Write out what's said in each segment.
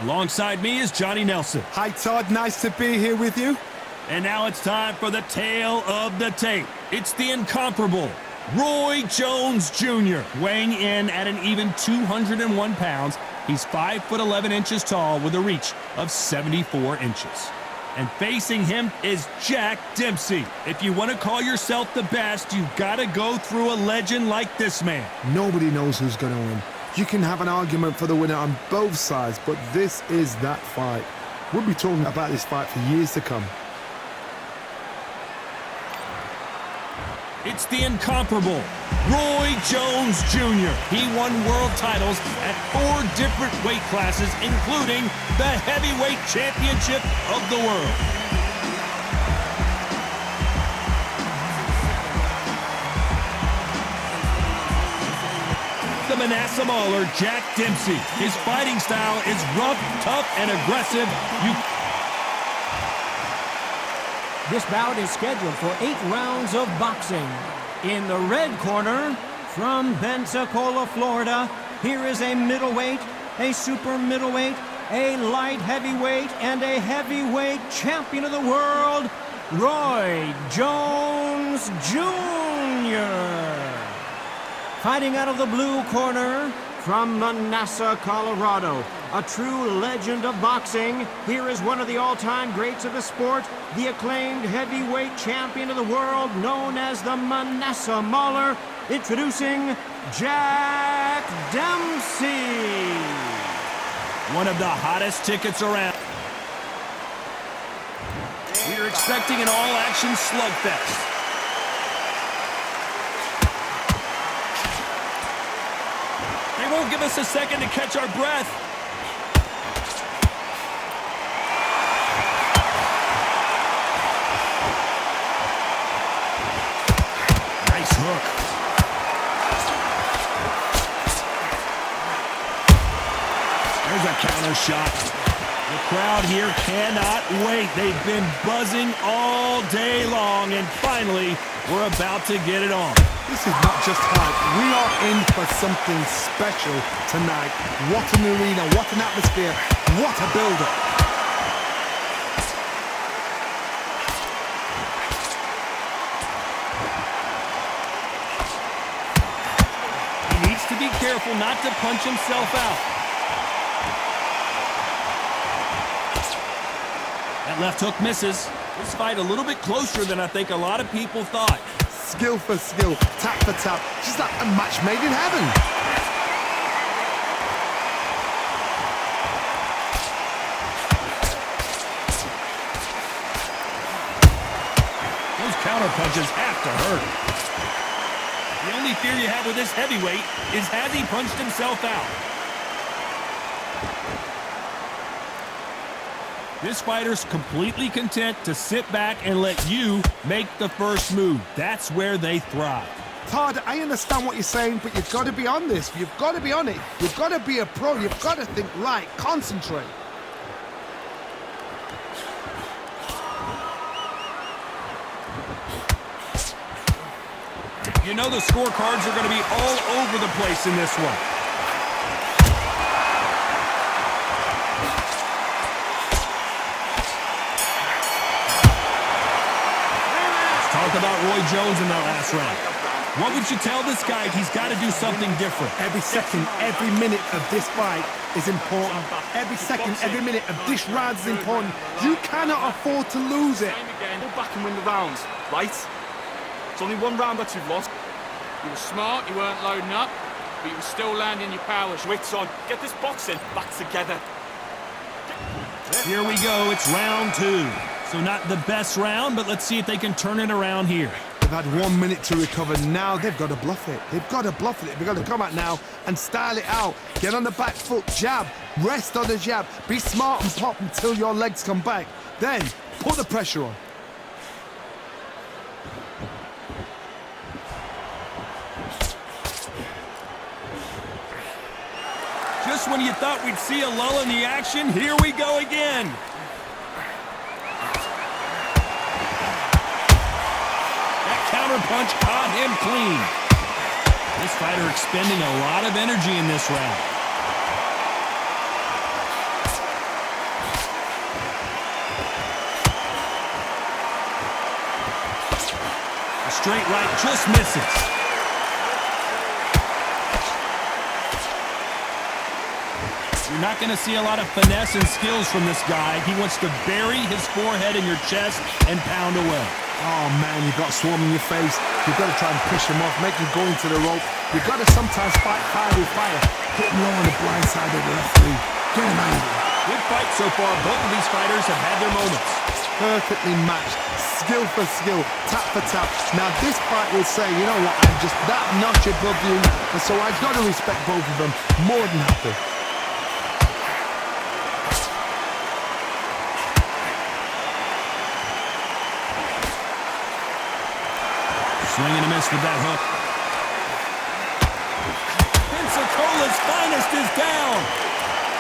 Alongside me is Johnny Nelson. Hi, Todd. Nice to be here with you. And now it's time for the tale of the tape. It's the incomparable Roy Jones Jr. weighing in at an even 201 pounds. He's 5'11" tall with a reach of 74 inches. And facing him is Jack Dempsey. If you want to call yourself the best, you've got to go through a legend like this man. Nobody knows who's going to win. You can have an argument for the winner on both sides, but this is that fight. We'll be talking about this fight for years to come. It's the incomparable Roy Jones Jr. He won world titles at 4 different weight classes, including the heavyweight championship of the world. The Manassa Mauler, Jack Dempsey. His fighting style is rough, tough, and aggressive. This bout is scheduled for 8 rounds of boxing. In the red corner, from Pensacola, Florida, here is a middleweight, a super middleweight, a light heavyweight, and a heavyweight champion of the world, Roy Jones Jr. Fighting out of the blue corner, from Manassa, Colorado, a true legend of boxing, here is one of the all-time greats of the sport, the acclaimed heavyweight champion of the world, known as the Manassa Mauler, introducing Jack Dempsey. One of the hottest tickets around. We're expecting an all-action slugfest. They won't give us a second to catch our breath. Nice hook. There's a counter shot. The crowd here cannot wait. They've been buzzing all day long, and finally, we're about to get it on. This is not just hype. We are in for something special tonight. What an arena, what an atmosphere, what a build-up. He needs to be careful not to punch himself out. That left hook misses. This fight a little bit closer than I think a lot of people thought. Skill for skill, tap for tap, just like a match made in heaven. Those counter punches have to hurt. The only fear you have with this heavyweight is has he punched himself out? This fighter's completely content to sit back and let you make the first move. That's where they thrive. Todd, I understand what you're saying, but you've got to be on this. You've got to be on it. You've got to be a pro. You've got to think light, concentrate. You know the scorecards are going to be all over the place in this one. Talk about Roy Jones in that last round. What would you tell this guy? He's got to do something different. Every second, every minute of this fight is important. Every second, every minute of this round is important. You cannot afford to lose it. Go back and win the rounds, right? It's only one round that you've lost. You were smart, you weren't loading up, but you were still landing your powers. Wits on. Get this boxing back together. Here we go. It's round 2. So not the best round, but let's see if they can turn it around here. They've had 1 minute to recover. Now they've got to bluff it. They've got to bluff it. They've got to come out now and style it out. Get on the back foot, jab, rest on the jab. Be smart and pop until your legs come back. Then put the pressure on. Just when you thought we'd see a lull in the action, here we go again. Punch caught him clean. This fighter expending a lot of energy in this round. straight right just misses. You're not going to see a lot of finesse and skills from this guy. He wants to bury his forehead in your chest and pound away. Oh man, you've got swarm in your face. You've got to try and push him off, make him go into the rope. You've got to sometimes fight fire with fire. Hit him low on the blind side of the referee. Get him angry. Good fight so far. Both of these fighters have had their moments. Perfectly matched. Skill for skill. Tap for tap. Now this fight will say, you know what, I'm just that notch above you. And so I've got to respect both of them more than happy. Swing and a miss with that hook. Pensacola's finest is down.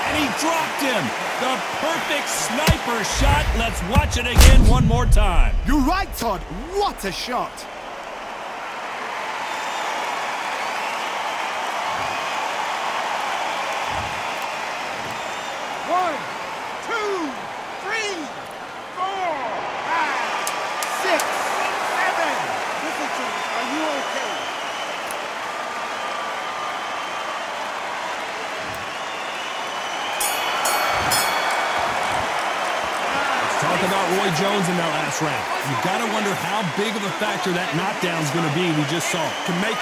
And he dropped him. The perfect sniper shot. Let's watch it again one more time. You're right, Todd. What a shot. One, two, three, four, five, six, seven. Listen to me. Are you okay? Talk about Roy Jones in that last round. You got to wonder how big of a factor that knockdown's going to be. We just saw to make.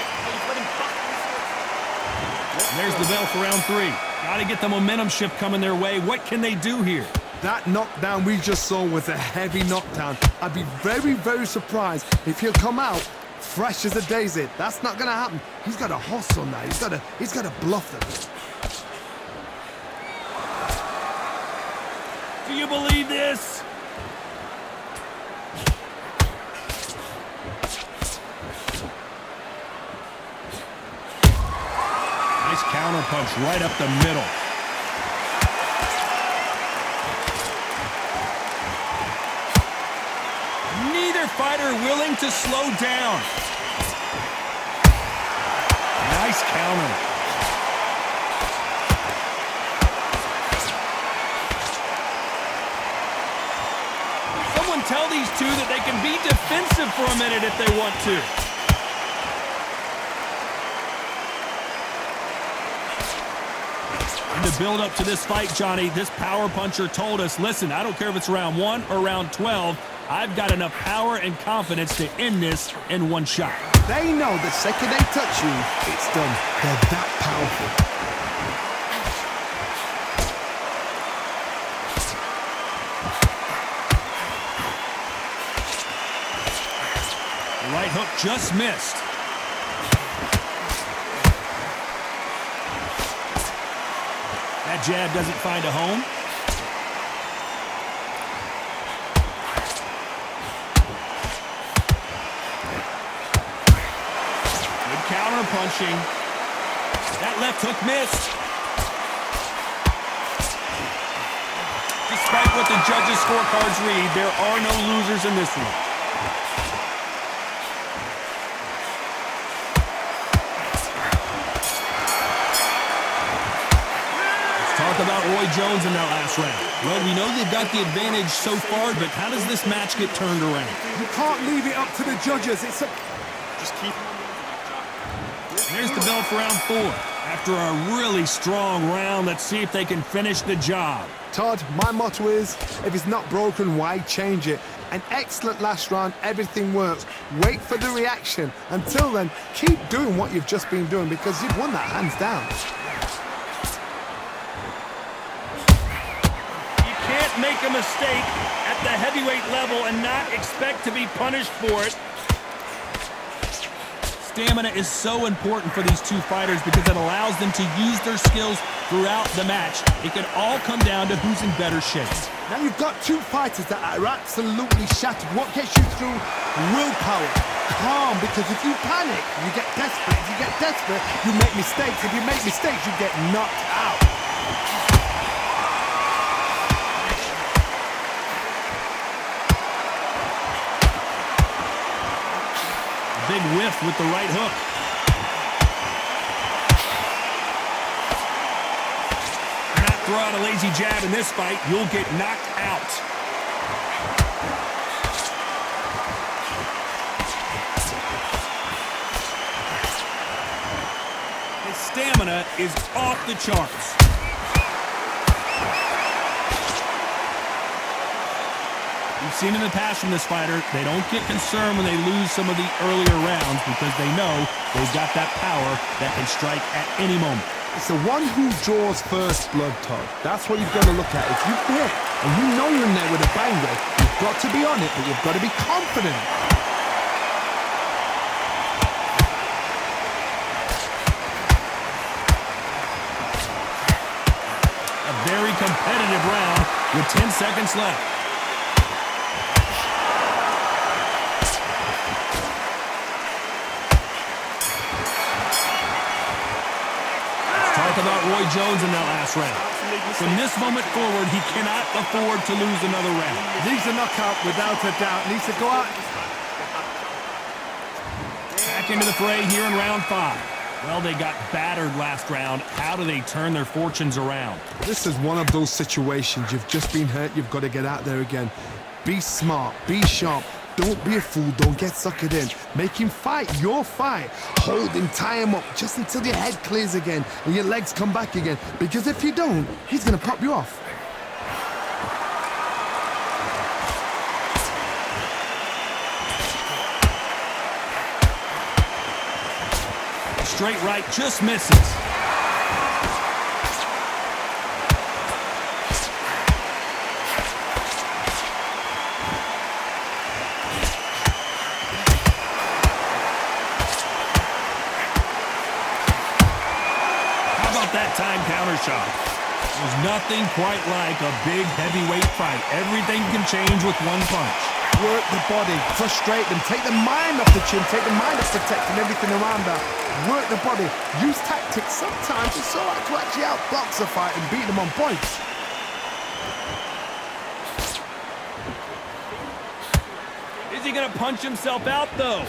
There's the bell for round 3. Got to get the momentum shift coming their way. What can they do here? That knockdown we just saw was a heavy knockdown. I'd be very, very surprised if he'll come out fresh as a daisy. That's not going to happen. He's got to hustle now. He's got to bluff them. Do you believe this? Nice counter punch right up the middle. Neither fighter willing to slow down. Nice counter. Someone tell these two that they can be defensive for a minute if they want to. And to build up to this fight, Johnny, this power puncher told us, listen, I don't care if it's round 1 or round 12, I've got enough power and confidence to end this in one shot. They know the second they touch you, it's done. They're that powerful. The right hook just missed. That jab doesn't find a home. Good counter punching. That left hook missed. Despite what the judges' scorecards read, there are no losers in this one. Talk about Roy Jones in that last round. Well, we know they've got the advantage so far, but how does this match get turned around? You can't leave it up to the judges. It's a... Just keep. There's the bell for round 4. After a really strong round, let's see if they can finish the job. Todd, my motto is, if it's not broken, why change it? An excellent last round, everything works. Wait for the reaction. Until then, keep doing what you've just been doing because you've won that hands down. You can't make a mistake at the heavyweight level and not expect to be punished for it. Stamina is so important for these two fighters because it allows them to use their skills throughout the match. It can all come down to who's in better shape. Now you've got two fighters that are absolutely shattered. What gets you through? Willpower. Calm, because if you panic, you get desperate. If you get desperate, you make mistakes. If you make mistakes, you get knocked out. Big whiff with the right hook. Do not throw out a lazy jab in this fight. You'll get knocked out. stamina is off the charts. We've seen in the past from this fighter, they don't get concerned when they lose some of the earlier rounds because they know they've got that power that can strike at any moment. It's the one who draws first blood, Todd. That's what you've got to look at. If you hit and you know you're in there with a banger, you've got to be on it, but you've got to be confident. A very competitive round with 10 seconds left. About Roy Jones in that last round. From this moment forward, he cannot afford to lose another round. Needs a knockout without a doubt. Needs to go out. Back into the fray here in round 5. Well, they got battered last round. How do they turn their fortunes around? This is one of those situations. You've just been hurt. You've got to get out there again. Be smart. Be sharp. Don't be a fool. Don't get suckered in. Make him fight your fight. Hold him, tie him up just until your head clears again and your legs come back again. Because if you don't, he's going to pop you off. Straight right just misses. That time counter shot. There's nothing quite like a big heavyweight fight. Everything can change with one punch. Work the body, frustrate them, take the mind off the chin, take the mind off protecting everything around that. Work the body, use tactics. Sometimes it's all right to actually outbox a fight and beat them on points. Is he gonna punch himself out though?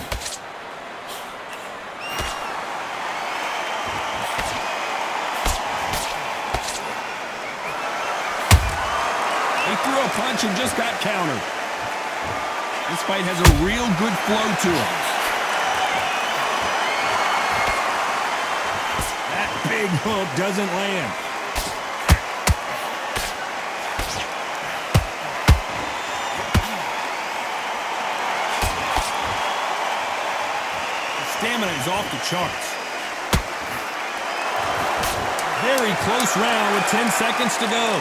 Threw a punch and just got countered. This fight has a real good flow to it. That big hook doesn't land. The stamina is off the charts. Very close round with 10 seconds to go.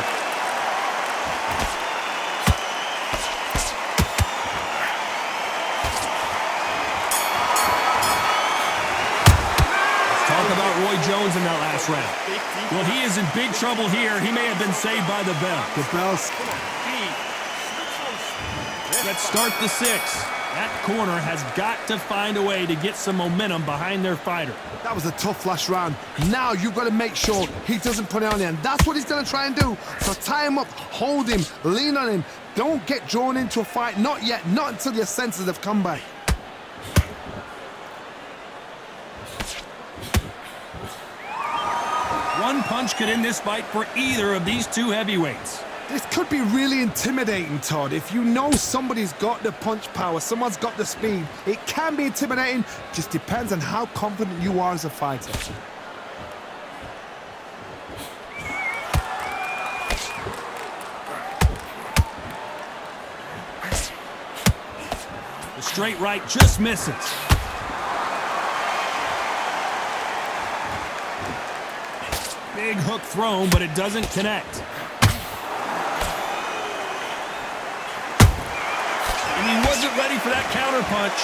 Roy Jones in that last round. Well, he is in big trouble here. He may have been saved by the bell. The bell's... Let's start the 6. That corner has got to find a way to get some momentum behind their fighter. That was a tough last round. Now you've got to make sure he doesn't put it on the end. That's what he's going to try and do. So tie him up, hold him, lean on him. Don't get drawn into a fight. Not yet. Not until your senses have come back. One punch could end this fight for either of these two heavyweights. This could be really intimidating, Todd. If you know somebody's got the punch power, someone's got the speed, it can be intimidating. Just depends on how confident you are as a fighter. The straight right just misses. Big hook thrown, but it doesn't connect. And he wasn't ready for that counter punch.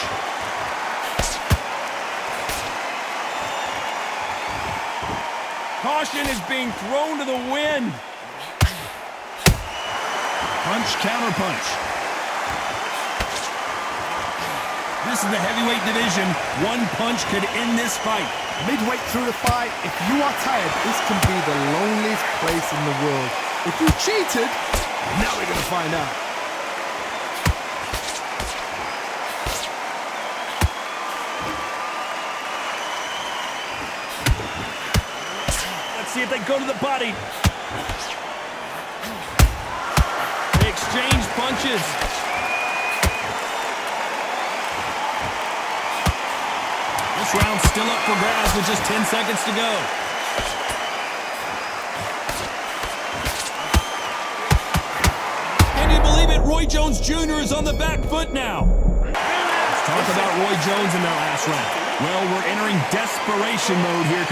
Caution is being thrown to the wind. Punch, counter punch. This is the heavyweight division. One punch could end this fight. Midway through the fight, if you are tired, this can be the loneliest place in the world. If you cheated, now we're going to find out. Let's see if they go to the body. They exchange punches. This round's still up for grabs with just 10 seconds to go. Roy Jones Jr. is on the back foot now. Let's talk about Roy Jones in their last round. Well, we're entering desperation mode here.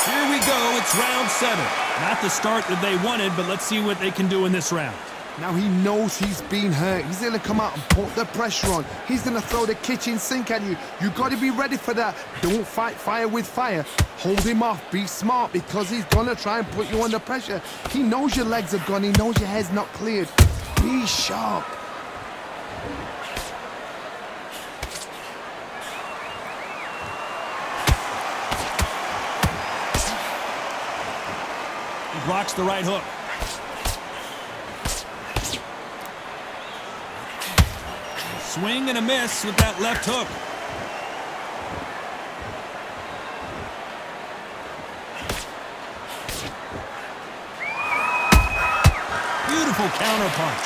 Here we go. It's round 7. Not the start that they wanted, but let's see what they can do in this round. Now he knows he's been hurt. He's going to come out and put the pressure on. He's going to throw the kitchen sink at you. You got to be ready for that. Don't fight fire with fire. Hold him off. Be smart because he's going to try and put you under pressure. He knows your legs are gone. He knows your head's not cleared. Be sharp. He blocks the right hook. Swing and a miss with that left hook. Beautiful counter punch.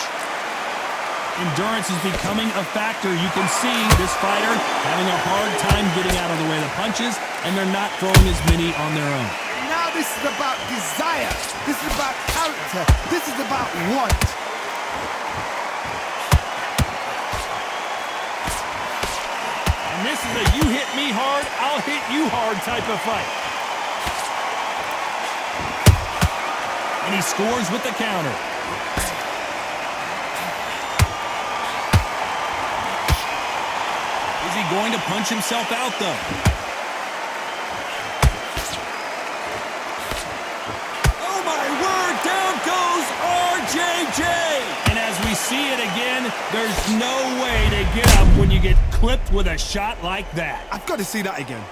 Endurance is becoming a factor. You can see this fighter having a hard time getting out of the way of the punches, and they're not throwing as many on their own. Now this is about desire. This is about character. This is about want. And this is a you hit me hard, I'll hit you hard type of fight. And he scores with the counter. Is he going to punch himself out, though? Oh, my word! Down goes RJJ! And as we see it again, there's no way to get up when you get clipped with a shot like that. I've got to see that again.